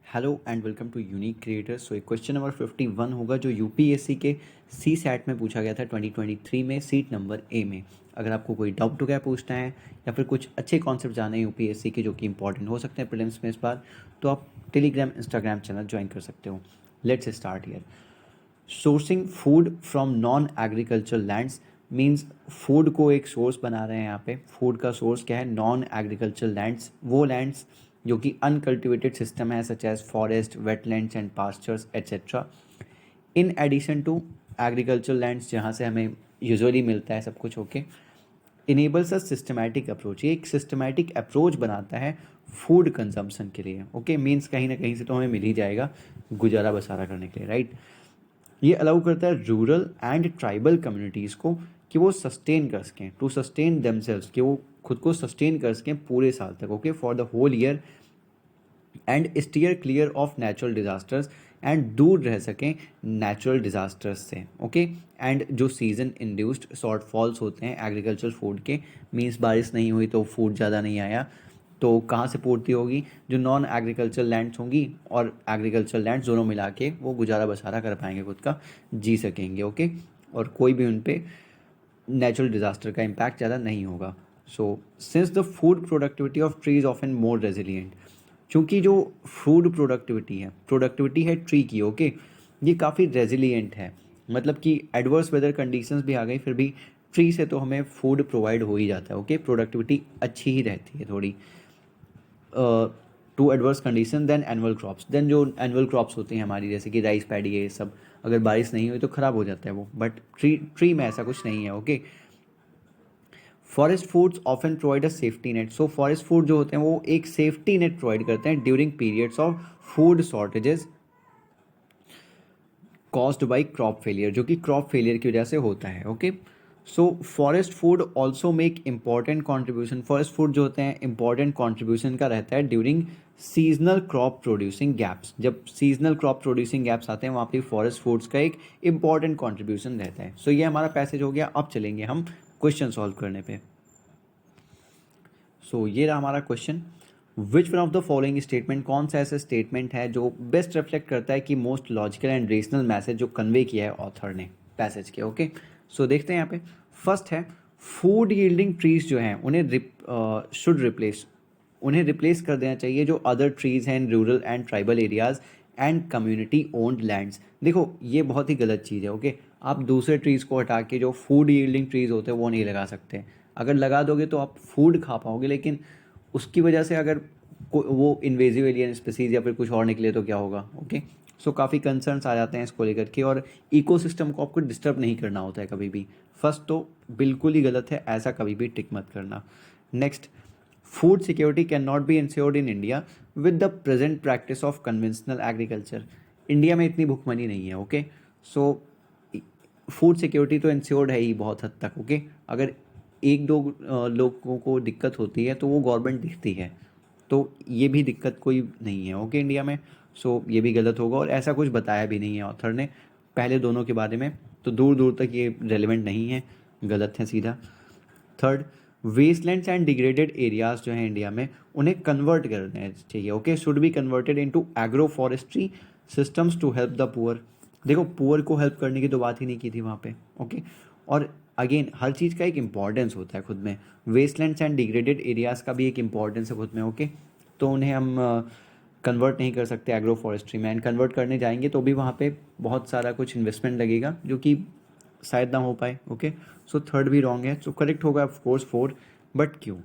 Hello and welcome to unique creators. So question number 51 होगा जो UPSC के C SAT में पूछा गया था 2023 में सीट नंबर ए में। अगर आपको कोई डाउट वगैरह पूछना है या फिर कुछ अच्छे कॉन्सेप्ट जाने हैं यूपीएससी के जो कि इंपॉर्टेंट हो सकते हैं प्रीलिम्स में इस बार, तो आप टेलीग्राम इंस्टाग्राम चैनल ज्वाइन कर सकते हो। Let's start here. Sourcing food from non agriculture lands means food को एक सोर्स बना रहे हैं यहाँ पे। फूड का सोर्स क्या है? नॉन एग्रीकल्चर लैंड्स, वो लैंड्स जो कि अनकल्टिवेटेड सिस्टम है such as forest, wetlands and pastures etcetera, in addition to agriculture lands जहाँ से हमें यूजुअली मिलता है सब कुछ। Okay, enables a systematic approach, ये एक सिस्टमैटिक अप्रोच बनाता है फूड कंजम्पशन के लिए। ओके, मीन्स कहीं ना कहीं से तो हमें मिल ही जाएगा गुजारा बसारा करने के लिए, राइट। ये अलाउ करता है रूरल एंड ट्राइबल कम्युनिटीज़ को कि वो सस्टेन कर सकें, टू सस्टेन देमसेल्व्स, कि वो खुद को सस्टेन कर सकें पूरे साल तक। Okay, for the whole year and steer clear of natural disasters, and दूर रह सकें नेचुरल डिजास्टर्स से। ओके, एंड जो सीजन इंड्यूस्ड शॉर्टफॉल्स होते हैं एग्रीकल्चर फूड के, मीन्स बारिश नहीं हुई तो फूड ज़्यादा नहीं आया, तो कहाँ से पूर्ति होगी? जो नॉन एग्रीकल्चर लैंड्स होंगी और एग्रीकल्चर लैंड्स दोनों मिला के वो गुजारा बसारा कर पाएंगे, खुद का जी सकेंगे। ओके, और कोई भी उन पे नेचुरल डिजास्टर का इम्पैक्ट ज़्यादा नहीं होगा। So since the food productivity of trees often more resilient, क्योंकि जो फूड प्रोडक्टिविटी है ट्री की, ओके, ये काफ़ी रेजिलियंट है। मतलब कि एडवर्स वेदर कंडीशंस भी आ गई फिर भी ट्री से तो हमें फूड प्रोवाइड हो ही जाता है। ओके, प्रोडक्टिविटी अच्छी ही रहती है थोड़ी to adverse condition then annual crops. Then जो एनुअल क्रॉप्स होती हैं हमारी, जैसे कि राइस पैडी है, ये सब अगर बारिश नहीं हुई तो ख़राब हो जाता है वो, बट ट्री में ऐसा कुछ नहीं है। Okay, forest foods often provide a safety net. So forest food जो होते हैं वो एक सेफ्टी नेट प्रोवाइड करते हैं during periods of food shortages caused by crop failure, जो कि क्रॉप फेलियर की वजह से होता है। Okay, so forest food also make important contribution, forest food जो होते हैं इंपॉर्टेंट कॉन्ट्रीब्यूशन का रहता है during seasonal crop producing gaps. जब सीजनल क्रॉप प्रोड्यूसिंग गैप्स आते हैं वहाँ पे फॉरेस्ट फूड्स का एक इंपॉर्टेंट कॉन्ट्रीब्यूशन रहता है। सो ये हमारा पैसेज हो गया। अब चलेंगे हम क्वेश्चन सॉल्व करने पे। सो ये रहा हमारा question. Which one of the following statement, कौन सा ऐसा स्टेटमेंट है जो बेस्ट रिफ्लेक्ट करता है कि most logical and rational message जो कन्वे किया है ऑथर ने पैसेज के। ओके, सो देखते हैं यहाँ पे। फर्स्ट है फूड यील्डिंग ट्रीज जो हैं उन्हें शुड रिप्लेस, उन्हें रिप्लेस कर देना चाहिए जो अदर ट्रीज हैं in rural and tribal areas and community owned lands. देखो ये बहुत ही गलत चीज़ है। ओके, आप दूसरे ट्रीज़ को हटा के जो फूड यील्डिंग ट्रीज़ होते हैं वो नहीं लगा सकते। अगर लगा दोगे तो आप फूड खा पाओगे, लेकिन उसकी वजह से अगर वो इन्वेजिव एलियन स्पीसीज या फिर कुछ और निकले तो क्या होगा। ओके, सो काफ़ी कंसर्न्स आ जाते हैं इसको लेकर के, और इकोसिस्टम को आपको डिस्टर्ब नहीं करना होता है कभी भी। फर्स्ट तो बिल्कुल ही गलत है, ऐसा कभी भी टिक मत करना। Next, food security can not be insured in India with the present practice of conventional agriculture. India में इतनी भुखमरी नहीं है। ओके, सो फूड सिक्योरिटी तो इंश्योर्ड है ही बहुत हद तक। ओके, अगर एक दो लोगों को दिक्कत होती है तो वो गवर्नमेंट देखती है, तो ये भी दिक्कत कोई नहीं है। ओके, इंडिया में। सो ये भी गलत होगा, और ऐसा कुछ बताया भी नहीं है ऑथर ने पहले दोनों के बारे में, तो दूर दूर तक ये रेलिवेंट नहीं है, गलत है सीधा। Third, wastelands and degraded areas जो हैं इंडिया में उन्हें कन्वर्ट करना चाहिए। Okay, should be converted into agroforestry systems to help the poor. देखो पुअर को हेल्प करने की तो बात ही नहीं की थी वहाँ पे। ओके, और अगेन हर चीज़ का एक इम्पॉर्टेंस होता है खुद में, वेस्टलैंड्स एंड डिग्रेडेड एरियाज़ का भी एक इम्पॉर्टेंस है खुद में। ओके, तो उन्हें हम कन्वर्ट नहीं कर सकते एग्रो फॉरेस्ट्री में, एंड कन्वर्ट करने जाएंगे तो भी वहाँ पे बहुत सारा कुछ इन्वेस्टमेंट लगेगा जो कि शायद ना हो पाए। ओके, सो थर्ड भी रॉन्ग है। सो करेक्ट होगा ऑफ कोर्स फोर, बट क्यों?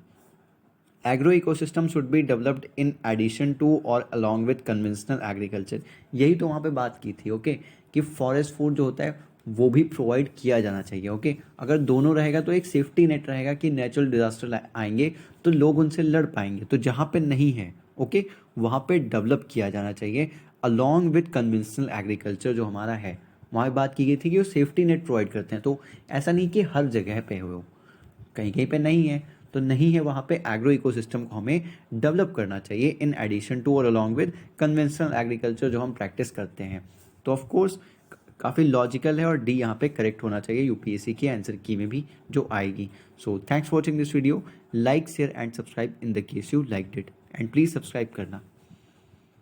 Agro ecosystem should be developed in addition to और अलॉन्ग विद कन्वेंशनल एग्रीकल्चर, यही तो वहाँ पे बात की थी। ओके, कि फॉरेस्ट फूड जो होता है वो भी प्रोवाइड किया जाना चाहिए। ओके, अगर दोनों रहेगा तो एक सेफ्टी नेट रहेगा कि नेचुरल डिजास्टर आएंगे तो लोग उनसे लड़ पाएंगे। तो जहाँ पे नहीं है, ओके, वहाँ पे डेवलप किया जाना चाहिए अलॉन्ग विद कन्वेंशनल एग्रीकल्चर जो हमारा है। वहाँ बात की गई थी कि वो सेफ्टी नेट प्रोवाइड करते हैं, तो ऐसा नहीं कि हर जगह पे हो, कहीं कहीं पे नहीं है तो नहीं है, वहाँ पे एग्रो इकोसिस्टम को हमें डेवलप करना चाहिए इन एडिशन टू और अलॉन्ग विद कन्वेंशनल एग्रीकल्चर जो हम प्रैक्टिस करते हैं। तो ऑफ कोर्स काफ़ी लॉजिकल है, और डी यहाँ पे करेक्ट होना चाहिए यूपीएससी के आंसर की में भी जो आएगी। So thanks for watching this video, like share and subscribe in the case you liked it, and please subscribe करना।